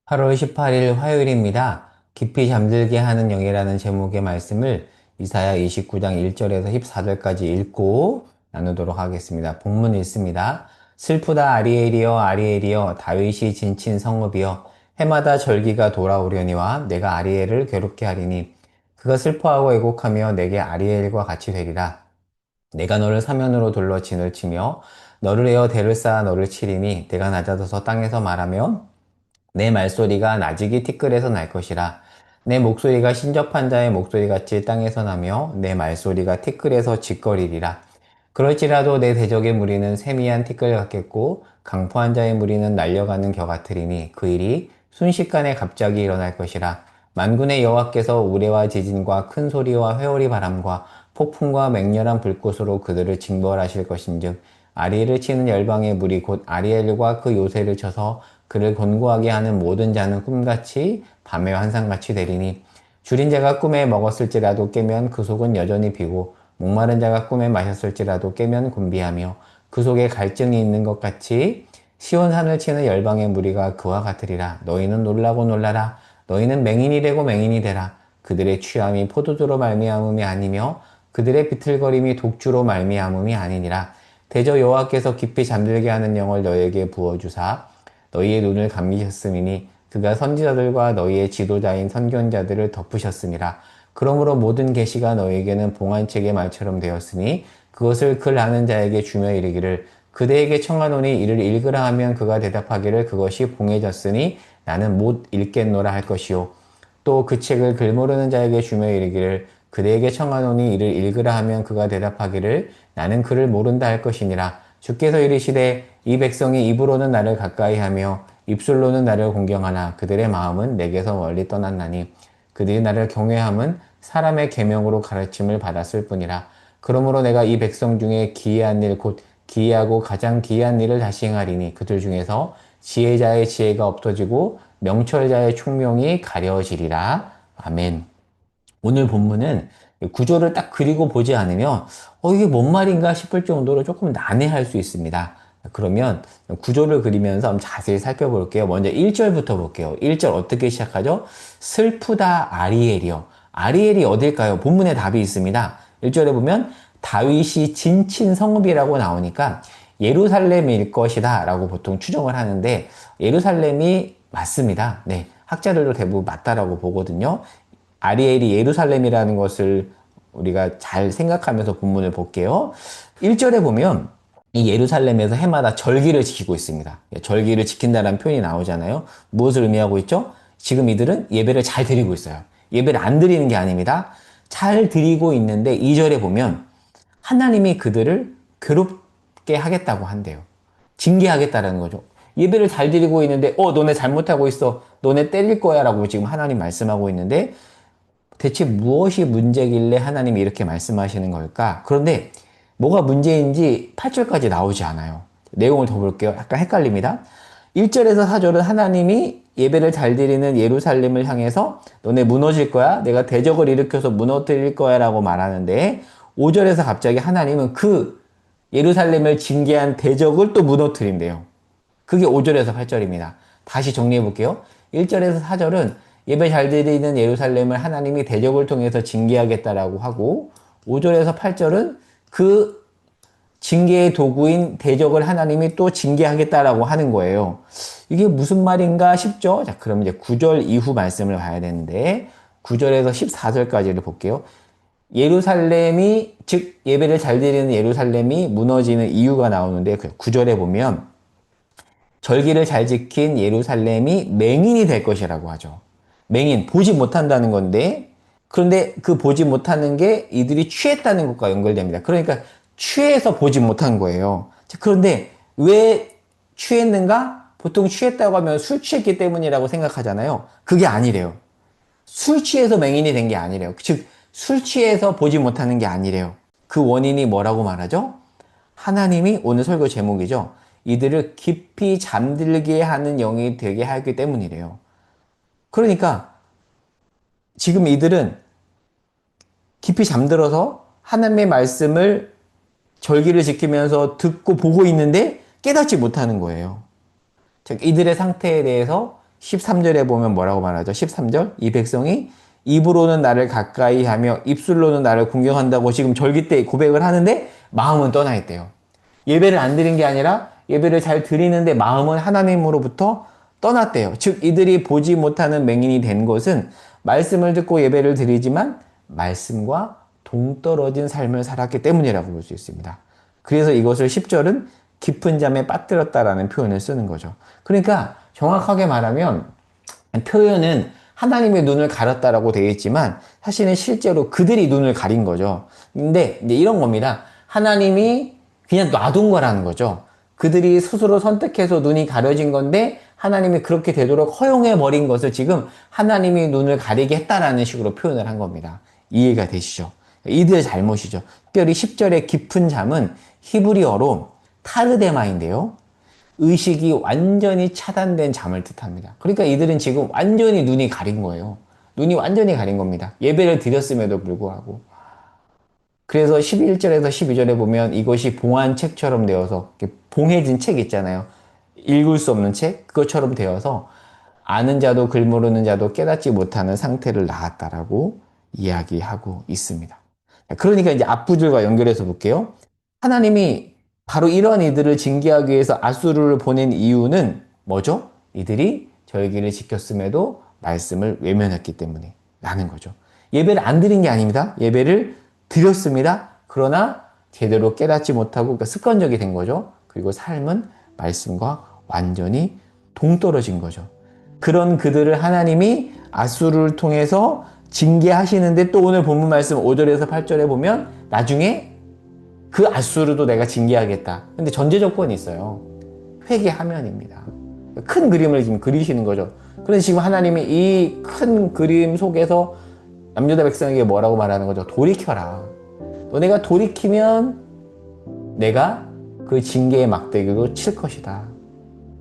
8월 18일 화요일입니다. 깊이 잠들게 하는 영이라는 제목의 말씀을 이사야 29장 1절에서 14절까지 읽고 나누도록 하겠습니다. 본문 읽습니다. 슬프다 아리엘이여 아리엘이여 다윗이 진친 성읍이여 해마다 절기가 돌아오려니와 내가 아리엘을 괴롭게 하리니 그가 슬퍼하고 애곡하며 내게 아리엘과 같이 되리라. 내가 너를 사면으로 둘러 진을 치며 너를 에어 대를 쌓아 너를 치리니 내가 낮아져서 땅에서 말하며 내 말소리가 나직이 티끌에서 날 것이라. 내 목소리가 신접한 자의 목소리같이 땅에서 나며 내 말소리가 티끌에서 짓거리리라. 그럴지라도 내 대적의 무리는 세미한 티끌 같겠고 강포한 자의 무리는 날려가는 겨 같으리니 그 일이 순식간에 갑자기 일어날 것이라. 만군의 여호와께서 우레와 지진과 큰 소리와 회오리 바람과 폭풍과 맹렬한 불꽃으로 그들을 징벌하실 것인즉 아리엘을 치는 열방의 무리 곧 아리엘과 그 요새를 쳐서 그를 곤고하게 하는 모든 자는 꿈같이 밤의 환상같이 되리니 줄인 자가 꿈에 먹었을지라도 깨면 그 속은 여전히 비고 목마른 자가 꿈에 마셨을지라도 깨면 곤비하며 그 속에 갈증이 있는 것 같이 시온산을 치는 열방의 무리가 그와 같으리라. 너희는 놀라고 놀라라. 너희는 맹인이 되고 맹인이 되라. 그들의 취함이 포도주로 말미암음이 아니며 그들의 비틀거림이 독주로 말미암음이 아니니라. 대저 여호와께서 깊이 잠들게 하는 영을 너희에게 부어주사 너희의 눈을 감기셨음이니 그가 선지자들과 너희의 지도자인 선견자들을 덮으셨음이라. 그러므로 모든 계시가 너희에게는 봉안책의 말처럼 되었으니 그것을 글 아는 자에게 주며 이르기를 그대에게 청하노니 이를 읽으라 하면 그가 대답하기를 그것이 봉해졌으니 나는 못 읽겠노라 할 것이요. 또 그 책을 글 모르는 자에게 주며 이르기를 그대에게 청하노니 이를 읽으라 하면 그가 대답하기를 나는 글을 모른다 할 것이니라. 주께서 이르시되 이 백성이 입으로는 나를 가까이하며 입술로는 나를 공경하나 그들의 마음은 내게서 멀리 떠났나니 그들이 나를 경외함은 사람의 계명으로 가르침을 받았을 뿐이라. 그러므로 내가 이 백성 중에 기이한 일 곧 기이하고 가장 기이한 일을 다시 행하리니 그들 중에서 지혜자의 지혜가 없어지고 명철자의 총명이 가려지리라. 아멘. 오늘 본문은 구조를 딱 그리고 보지 않으면 이게 뭔 말인가 싶을 정도로 조금 난해할 수 있습니다. 그러면 구조를 그리면서 한번 자세히 살펴볼게요. 먼저 1절부터 볼게요. 1절 어떻게 시작하죠? 슬프다 아리엘이요. 아리엘이 어딜까요? 본문에 답이 있습니다. 1절에 보면 다윗이 진친 성읍이라고 나오니까 예루살렘일 것이다 라고 보통 추정을 하는데 예루살렘이 맞습니다. 네, 학자들도 대부분 맞다라고 보거든요. 아리엘이 예루살렘이라는 것을 우리가 잘 생각하면서 본문을 볼게요. 1절에 보면 이 예루살렘에서 해마다 절기를 지키고 있습니다. 절기를 지킨다는 표현이 나오잖아요. 무엇을 의미하고 있죠? 지금 이들은 예배를 잘 드리고 있어요. 예배를 안 드리는 게 아닙니다. 잘 드리고 있는데 2절에 보면 하나님이 그들을 괴롭게 하겠다고 한대요. 징계하겠다라는 거죠. 예배를 잘 드리고 있는데 너네 잘못하고 있어. 너네 때릴 거야 라고 지금 하나님 말씀하고 있는데 대체 무엇이 문제길래 하나님이 이렇게 말씀하시는 걸까? 그런데 뭐가 문제인지 8절까지 나오지 않아요. 내용을 더 볼게요. 약간 헷갈립니다. 1절에서 4절은 하나님이 예배를 잘 드리는 예루살렘을 향해서 너네 무너질 거야. 내가 대적을 일으켜서 무너뜨릴 거야 라고 말하는데 5절에서 갑자기 하나님은 그 예루살렘을 징계한 대적을 또 무너뜨린대요. 그게 5절에서 8절입니다. 다시 정리해 볼게요. 1절에서 4절은 예배 잘 드리는 예루살렘을 하나님이 대적을 통해서 징계하겠다라고 하고 5절에서 8절은 그 징계의 도구인 대적을 하나님이 또 징계하겠다라고 하는 거예요. 이게 무슨 말인가 싶죠? 자, 그럼 이제 9절 이후 말씀을 봐야 되는데 9절에서 14절까지를 볼게요. 예루살렘이 즉 예배를 잘 드리는 예루살렘이 무너지는 이유가 나오는데 9절에 보면 절기를 잘 지킨 예루살렘이 맹인이 될 것이라고 하죠. 맹인, 보지 못한다는 건데, 그런데 그 보지 못하는 게 이들이 취했다는 것과 연결됩니다. 그러니까 취해서 보지 못한 거예요. 그런데 왜 취했는가? 보통 취했다고 하면 술 취했기 때문이라고 생각하잖아요. 그게 아니래요. 술 취해서 맹인이 된 게 아니래요. 즉, 술 취해서 보지 못하는 게 아니래요. 그 원인이 뭐라고 말하죠? 하나님이 오늘 설교 제목이죠. 이들을 깊이 잠들게 하는 영이 되게 하기 때문이래요. 그러니까 지금 이들은 깊이 잠들어서 하나님의 말씀을 절기를 지키면서 듣고 보고 있는데 깨닫지 못하는 거예요. 즉 이들의 상태에 대해서 13절에 보면 뭐라고 말하죠? 13절 이 백성이 입으로는 나를 가까이 하며 입술로는 나를 공경한다고 지금 절기 때 고백을 하는데 마음은 떠나 있대요. 예배를 안 드린 게 아니라 예배를 잘 드리는데 마음은 하나님으로부터 떠났대요. 즉 이들이 보지 못하는 맹인이 된 것은 말씀을 듣고 예배를 드리지만 말씀과 동떨어진 삶을 살았기 때문이라고 볼 수 있습니다. 그래서 이것을 10절은 깊은 잠에 빠뜨렸다라는 표현을 쓰는 거죠. 그러니까 정확하게 말하면 표현은 하나님의 눈을 가렸다라고 되어 있지만 사실은 실제로 그들이 눈을 가린 거죠. 근데 이제 이런 겁니다. 하나님이 그냥 놔둔 거라는 거죠. 그들이 스스로 선택해서 눈이 가려진 건데 하나님이 그렇게 되도록 허용해 버린 것을 지금 하나님이 눈을 가리게 했다라는 식으로 표현을 한 겁니다. 이해가 되시죠? 이들의 잘못이죠. 특별히 10절의 깊은 잠은 히브리어로 타르데마인데요. 의식이 완전히 차단된 잠을 뜻합니다. 그러니까 이들은 지금 완전히 눈이 가린 거예요. 눈이 완전히 가린 겁니다. 예배를 드렸음에도 불구하고. 그래서 11절에서 12절에 보면 이것이 봉한 책처럼 되어서 봉해진 책 있잖아요. 읽을 수 없는 책 그것처럼 되어서 아는 자도 글 모르는 자도 깨닫지 못하는 상태를 낳았다라고 이야기하고 있습니다. 그러니까 이제 앞구절과 연결해서 볼게요. 하나님이 바로 이런 이들을 징계하기 위해서 앗수르를 보낸 이유는 뭐죠? 이들이 절기를 지켰음에도 말씀을 외면했기 때문에 라는 거죠. 예배를 안 드린 게 아닙니다. 예배를 드렸습니다. 그러나 제대로 깨닫지 못하고 그러니까 습관적이 된 거죠. 그리고 삶은 말씀과 완전히 동떨어진 거죠. 그런 그들을 하나님이 앗수르를 통해서 징계하시는데 또 오늘 본문 말씀 5절에서 8절에 보면 나중에 그 앗수르도 내가 징계하겠다. 근데 전제 조건이 있어요. 회개하면입니다. 큰 그림을 지금 그리시는 거죠. 그래서 지금 하나님이 이 큰 그림 속에서 남유다 백성에게 뭐라고 말하는 거죠? 돌이켜라. 너네가 돌이키면 내가 그 징계의 막대기로 칠 것이다.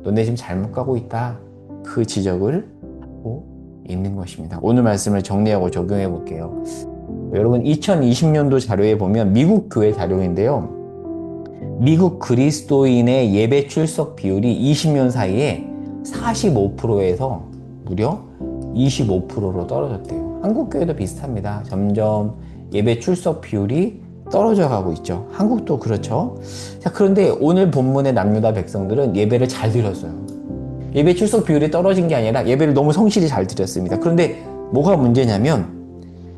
너네 지금 잘못 가고 있다. 그 지적을 하고 있는 것입니다. 오늘 말씀을 정리하고 적용해 볼게요. 여러분 2020년도 자료에 보면 미국 교회 자료인데요. 미국 그리스도인의 예배 출석 비율이 20년 사이에 45%에서 무려 25%로 떨어졌대요. 한국 교회도 비슷합니다. 점점 예배 출석 비율이 떨어져 가고 있죠. 한국도 그렇죠. 자, 그런데 오늘 본문의 남유다 백성들은 예배를 잘 드렸어요. 예배 출석 비율이 떨어진 게 아니라 예배를 너무 성실히 잘 드렸습니다. 그런데 뭐가 문제냐면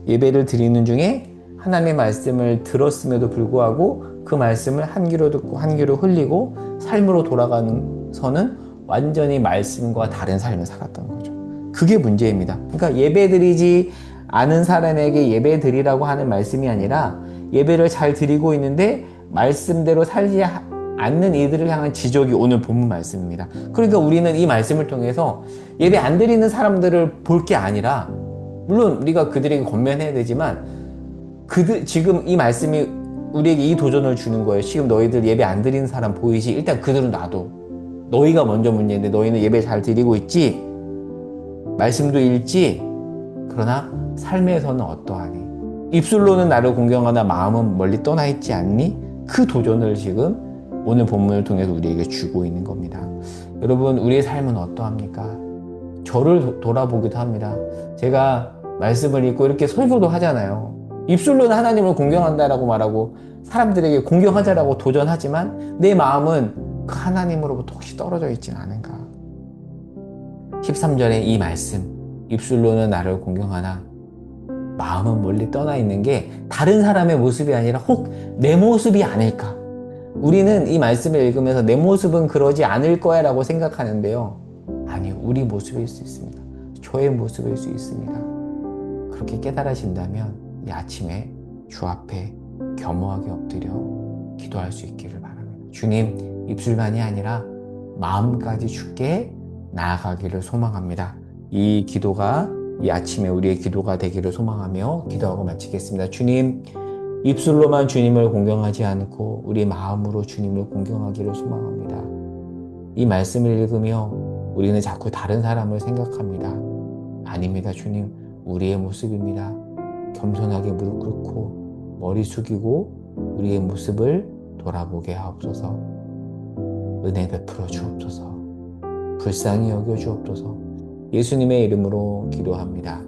예배를 드리는 중에 하나님의 말씀을 들었음에도 불구하고 그 말씀을 한 귀로 듣고 한 귀로 흘리고 삶으로 돌아가서는 완전히 말씀과 다른 삶을 살았던 거죠. 그게 문제입니다. 그러니까 예배 드리지 않은 사람에게 예배 드리라고 하는 말씀이 아니라 예배를 잘 드리고 있는데 말씀대로 살지 않는 이들을 향한 지적이 오늘 본문 말씀입니다. 그러니까 우리는 이 말씀을 통해서 예배 안 드리는 사람들을 볼 게 아니라 물론 우리가 그들에게 권면해야 되지만 지금 이 말씀이 우리에게 이 도전을 주는 거예요. 지금 너희들 예배 안 드리는 사람 보이지? 일단 그들은 놔둬. 너희가 먼저 문제인데 너희는 예배 잘 드리고 있지? 말씀도 읽지? 그러나 삶에서는 어떠하니? 입술로는 나를 공경하나 마음은 멀리 떠나 있지 않니? 그 도전을 지금 오늘 본문을 통해서 우리에게 주고 있는 겁니다. 여러분, 우리의 삶은 어떠합니까? 저를 돌아보기도 합니다. 제가 말씀을 읽고 이렇게 설교도 하잖아요. 입술로는 하나님을 공경한다라고 말하고 사람들에게 공경하자라고 도전하지만 내 마음은 그 하나님으로부터 혹시 떨어져 있지는 않은가? 13절의 이 말씀, 입술로는 나를 공경하나 마음은 멀리 떠나 있는 게 다른 사람의 모습이 아니라 혹 내 모습이 아닐까? 우리는 이 말씀을 읽으면서 내 모습은 그러지 않을 거야 라고 생각하는데요. 아니요, 우리 모습일 수 있습니다. 저의 모습일 수 있습니다. 그렇게 깨달아진다면 이 아침에 주 앞에 겸허하게 엎드려 기도할 수 있기를 바랍니다. 주님, 입술만이 아니라 마음까지 주께 나아가기를 소망합니다. 이 기도가 이 아침에 우리의 기도가 되기를 소망하며 기도하고 마치겠습니다. 주님, 입술로만 주님을 공경하지 않고 우리 마음으로 주님을 공경하기를 소망합니다. 이 말씀을 읽으며 우리는 자꾸 다른 사람을 생각합니다. 아닙니다. 주님, 우리의 모습입니다. 겸손하게 무릎 꿇고 머리 숙이고 우리의 모습을 돌아보게 하옵소서. 은혜 베풀어 주옵소서. 불쌍히 여겨 주옵소서. 예수님의 이름으로 기도합니다.